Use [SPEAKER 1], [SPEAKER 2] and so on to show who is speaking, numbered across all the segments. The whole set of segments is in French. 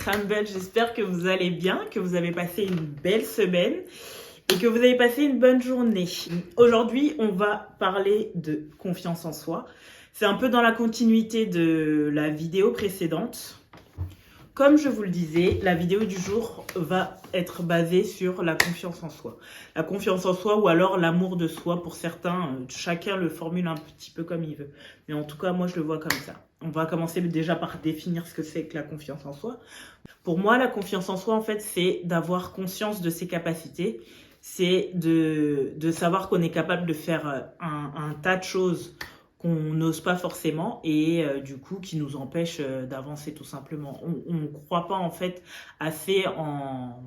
[SPEAKER 1] Crumble, j'espère que vous allez bien, que vous avez passé une belle semaine et que vous avez passé une bonne journée. Aujourd'hui, on va parler de confiance en soi. C'est un peu dans la continuité de la vidéo précédente. Comme je vous le disais, la vidéo du jour va être basée sur la confiance en soi. La confiance en soi ou alors l'amour de soi pour certains. Chacun le formule un petit peu comme il veut. Mais en tout cas, moi, je le vois comme ça. On va commencer déjà par définir ce que c'est que la confiance en soi. Pour moi, la confiance en soi, en fait, c'est d'avoir conscience de ses capacités. C'est de savoir qu'on est capable de faire un tas de choses qu'on n'ose pas forcément et du coup qui nous empêche d'avancer tout simplement. On ne croit pas en fait assez en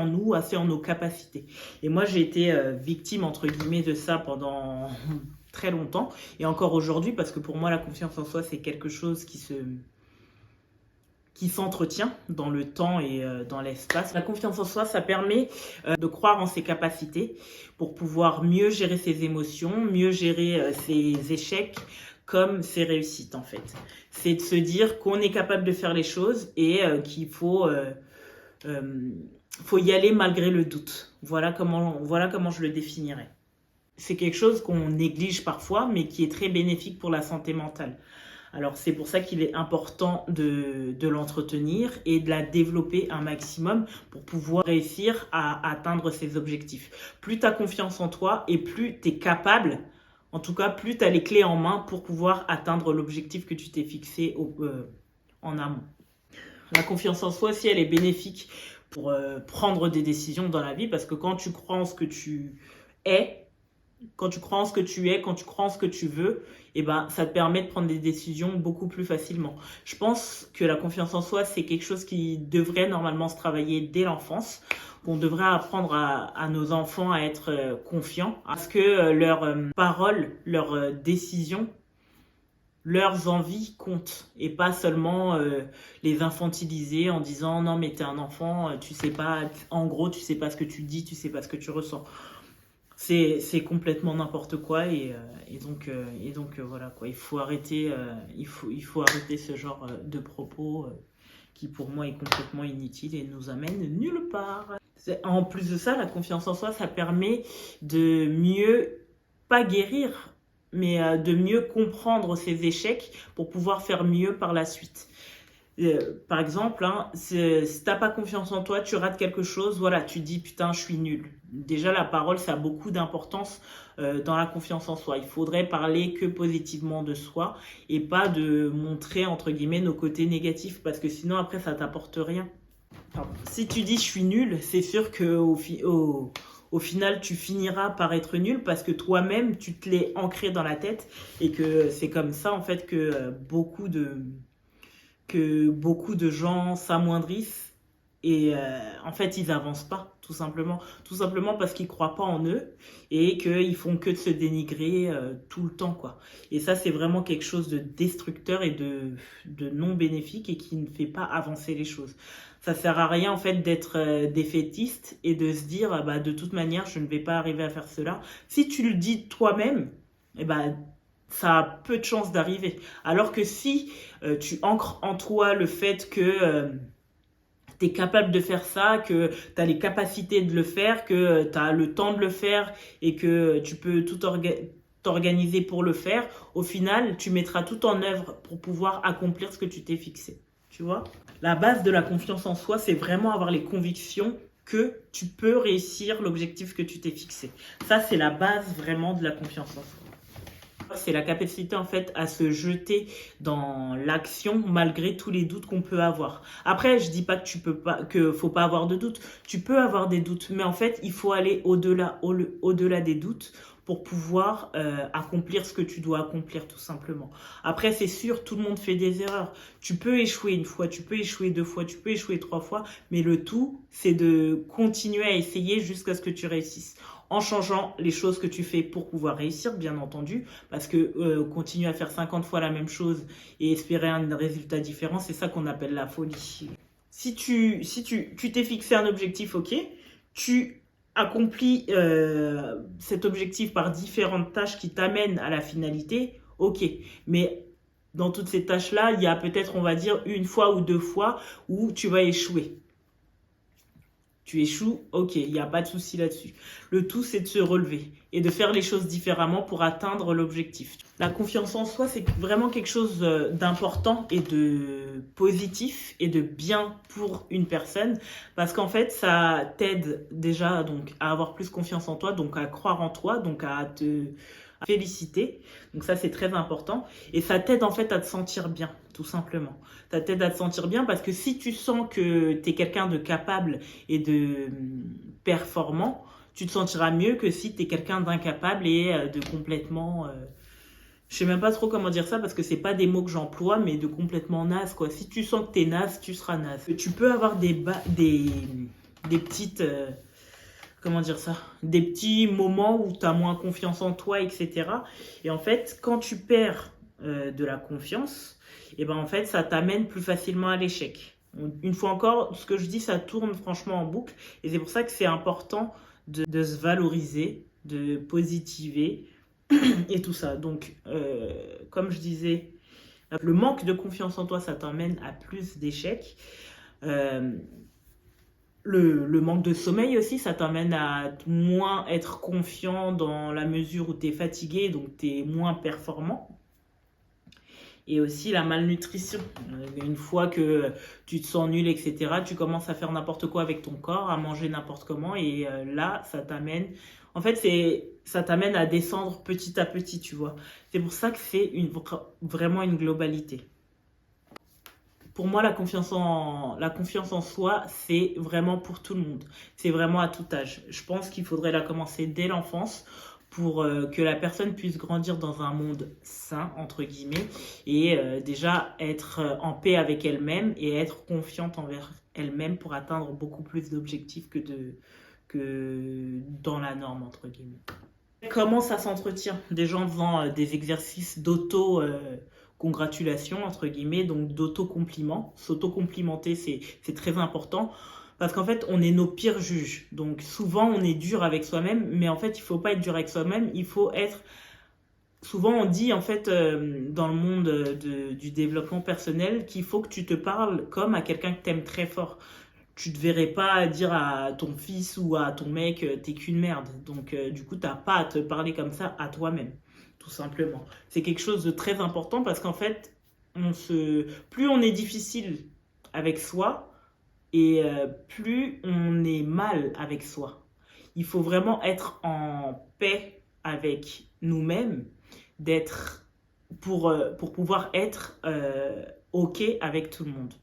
[SPEAKER 1] nous, assez en nos capacités. Et moi j'ai été victime entre guillemets de ça pendant très longtemps et encore aujourd'hui parce que pour moi la confiance en soi c'est quelque chose qui s'entretient dans le temps et dans l'espace. La confiance en soi, ça permet de croire en ses capacités pour pouvoir mieux gérer ses émotions, mieux gérer ses échecs comme ses réussites en fait. C'est de se dire qu'on est capable de faire les choses et qu'il faut y aller malgré le doute. Voilà comment je le définirais. C'est quelque chose qu'on néglige parfois, mais qui est très bénéfique pour la santé mentale. Alors c'est pour ça qu'il est important de l'entretenir et de la développer un maximum pour pouvoir réussir à atteindre ses objectifs. Plus tu as confiance en toi et plus tu es capable, en tout cas plus tu as les clés en main pour pouvoir atteindre l'objectif que tu t'es fixé en amont. La confiance en soi aussi, elle est bénéfique pour prendre des décisions dans la vie parce que quand tu crois en ce que tu es, quand tu crois en ce que tu es, quand tu crois en ce que tu veux, eh ben, ça te permet de prendre des décisions beaucoup plus facilement. Je pense que la confiance en soi, c'est quelque chose qui devrait normalement se travailler dès l'enfance. On devrait apprendre à nos enfants à être confiants, à ce que leurs paroles, leurs décisions, leurs envies comptent et pas seulement les infantiliser en disant non mais t'es un enfant, tu sais pas, en gros tu sais pas ce que tu dis, tu sais pas ce que tu ressens. C'est complètement n'importe quoi et donc voilà quoi, il faut arrêter ce genre de propos qui pour moi est complètement inutile et nous amène nulle part. En plus de ça, la confiance en soi, ça permet de mieux pas guérir mais de mieux comprendre ses échecs pour pouvoir faire mieux par la suite. Par exemple, hein, si t'as pas confiance en toi, tu rates quelque chose, voilà, tu dis putain, je suis nul. Déjà, la parole, ça a beaucoup d'importance dans la confiance en soi. Il faudrait parler que positivement de soi et pas de montrer entre guillemets nos côtés négatifs parce que sinon après ça t'apporte rien. Pardon. Si tu dis je suis nul, c'est sûr que au final, tu finiras par être nul parce que toi-même, tu te l'es ancré dans la tête et que c'est comme ça en fait que beaucoup de gens s'amoindrissent et en fait ils avancent pas tout simplement parce qu'ils croient pas en eux et qu'ils font que de se dénigrer tout le temps quoi. Et ça c'est vraiment quelque chose de destructeur et de non bénéfique et qui ne fait pas avancer les choses. Ça sert à rien en fait d'être défaitiste et de se dire bah de toute manière je ne vais pas arriver à faire cela. Si tu le dis toi-même, eh ben ça a peu de chances d'arriver. Alors que si tu ancres en toi le fait que tu es capable de faire ça, que tu as les capacités de le faire, que tu as le temps de le faire et que tu peux tout t'organiser pour le faire, au final, tu mettras tout en œuvre pour pouvoir accomplir ce que tu t'es fixé. Tu vois ? La base de la confiance en soi, c'est vraiment avoir les convictions que tu peux réussir l'objectif que tu t'es fixé. Ça, c'est la base vraiment de la confiance en soi. C'est la capacité en fait à se jeter dans l'action malgré tous les doutes qu'on peut avoir. Après, je dis pas que faut pas avoir de doutes. Tu peux avoir des doutes, mais en fait, il faut aller au-delà des doutes pour pouvoir accomplir ce que tu dois accomplir tout simplement. Après, c'est sûr, tout le monde fait des erreurs. Tu peux échouer une fois, tu peux échouer deux fois, tu peux échouer trois fois, mais le tout, c'est de continuer à essayer jusqu'à ce que tu réussisses. En changeant les choses que tu fais pour pouvoir réussir, bien entendu, parce que continuer à faire 50 fois la même chose et espérer un résultat différent, c'est ça qu'on appelle la folie. Si tu t'es fixé un objectif, ok, tu accomplis cet objectif par différentes tâches qui t'amènent à la finalité, ok, mais dans toutes ces tâches-là, il y a peut-être, on va dire, une fois ou deux fois où tu vas échouer. Tu échoues, ok, il n'y a pas de souci là-dessus. Le tout, c'est de se relever et de faire les choses différemment pour atteindre l'objectif. La confiance en soi, c'est vraiment quelque chose d'important et de positif et de bien pour une personne parce qu'en fait, ça t'aide déjà donc à avoir plus confiance en toi, donc à croire en toi, donc à te féliciter. Donc ça, c'est très important. Et ça t'aide en fait à te sentir bien, tout simplement. Ça t'aide à te sentir bien parce que si tu sens que tu es quelqu'un de capable et de performant, tu te sentiras mieux que si tu es quelqu'un d'incapable et de complètement... je sais même pas trop comment dire ça parce que c'est pas des mots que j'emploie, mais de complètement naze, quoi. Si tu sens que tu es naze, tu seras naze. Tu peux avoir des petites... comment dire ça, des petits moments où tu as moins confiance en toi, etc. Et en fait, quand tu perds de la confiance, et ben en fait, ça t'amène plus facilement à l'échec. Une fois encore, ce que je dis, ça tourne franchement en boucle. Et c'est pour ça que c'est important de se valoriser, de positiver et tout ça. Donc, comme je disais, le manque de confiance en toi, ça t'emmène à plus d'échecs. Le manque de sommeil aussi, ça t'amène à moins être confiant dans la mesure où tu es fatigué, donc tu es moins performant. Et aussi la malnutrition. Une fois que tu te sens nul, etc., tu commences à faire n'importe quoi avec ton corps, à manger n'importe comment, et là, ça t'amène... En fait, ça t'amène à descendre petit à petit, tu vois. C'est pour ça que c'est vraiment une globalité. Pour moi, la confiance en soi, c'est vraiment pour tout le monde. C'est vraiment à tout âge. Je pense qu'il faudrait la commencer dès l'enfance pour que la personne puisse grandir dans un monde sain, entre guillemets, et déjà être en paix avec elle-même et être confiante envers elle-même pour atteindre beaucoup plus d'objectifs que dans la norme, entre guillemets. Comment ça s'entretient? Des gens faisant des exercices d'auto-congratulation, entre guillemets, donc d'auto-compliment. S'auto-complimenter, c'est très important parce qu'en fait, on est nos pires juges. Donc souvent, on est dur avec soi-même, mais en fait, il ne faut pas être dur avec soi-même, il faut être... Souvent, on dit en fait dans le monde du développement personnel qu'il faut que tu te parles comme à quelqu'un que tu aimes très fort. Tu ne te verrais pas dire à ton fils ou à ton mec t'es qu'une merde. Donc du coup, tu n'as pas à te parler comme ça à toi-même, tout simplement. C'est quelque chose de très important parce qu'en fait, plus on est difficile avec soi et plus on est mal avec soi. Il faut vraiment être en paix avec nous-mêmes, pour pouvoir être OK avec tout le monde.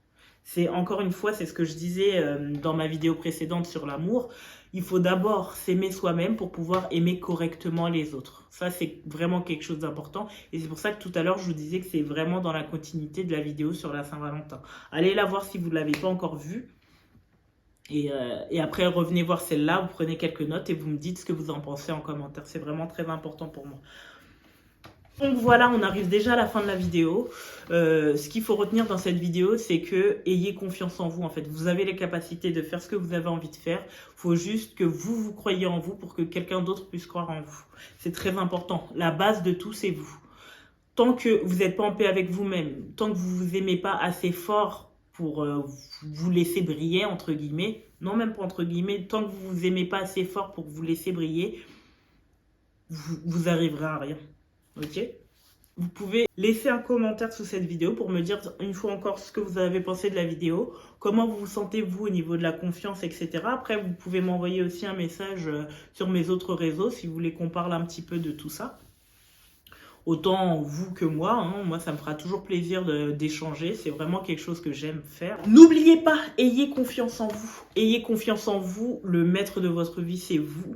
[SPEAKER 1] C'est encore une fois, c'est ce que je disais dans ma vidéo précédente sur l'amour. Il faut d'abord s'aimer soi-même pour pouvoir aimer correctement les autres. Ça, c'est vraiment quelque chose d'important. Et c'est pour ça que tout à l'heure, je vous disais que c'est vraiment dans la continuité de la vidéo sur la Saint-Valentin. Allez la voir si vous ne l'avez pas encore vue. Et après, revenez voir celle-là, vous prenez quelques notes et vous me dites ce que vous en pensez en commentaire. C'est vraiment très important pour moi. Donc voilà, on arrive déjà à la fin de la vidéo. Ce qu'il faut retenir dans cette vidéo, c'est que ayez confiance en vous. En fait, vous avez les capacités de faire ce que vous avez envie de faire. Il faut juste que vous croyez en vous pour que quelqu'un d'autre puisse croire en vous. C'est très important. La base de tout, c'est vous. Tant que vous n'êtes pas en paix avec vous-même, tant que vous vous aimez pas assez fort pour vous laisser briller, entre guillemets, non même pas entre guillemets, tant que vous vous aimez pas assez fort pour vous laisser briller, vous arriverez à rien. Ok? Vous pouvez laisser un commentaire sous cette vidéo pour me dire une fois encore ce que vous avez pensé de la vidéo, comment vous vous sentez vous au niveau de la confiance, etc. Après, vous pouvez m'envoyer aussi un message sur mes autres réseaux si vous voulez qu'on parle un petit peu de tout ça. Autant vous que moi, hein. Moi ça me fera toujours plaisir d'échanger, c'est vraiment quelque chose que j'aime faire. N'oubliez pas, ayez confiance en vous. Ayez confiance en vous, le maître de votre vie c'est vous.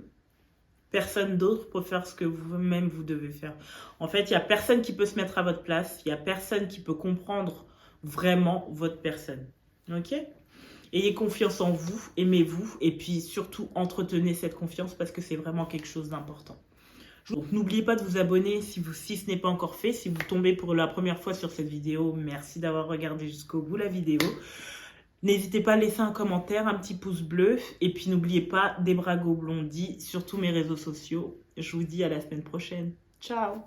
[SPEAKER 1] Personne d'autre peut faire ce que vous-même vous devez faire. En fait, il n'y a personne qui peut se mettre à votre place. Il n'y a personne qui peut comprendre vraiment votre personne. Ok? Ayez confiance en vous, aimez-vous et puis surtout entretenez cette confiance parce que c'est vraiment quelque chose d'important. Donc n'oubliez pas de vous abonner si ce n'est pas encore fait. Si vous tombez pour la première fois sur cette vidéo, merci d'avoir regardé jusqu'au bout la vidéo. N'hésitez pas à laisser un commentaire, un petit pouce bleu. Et puis n'oubliez pas Debrago Blondie sur tous mes réseaux sociaux. Je vous dis à la semaine prochaine. Ciao!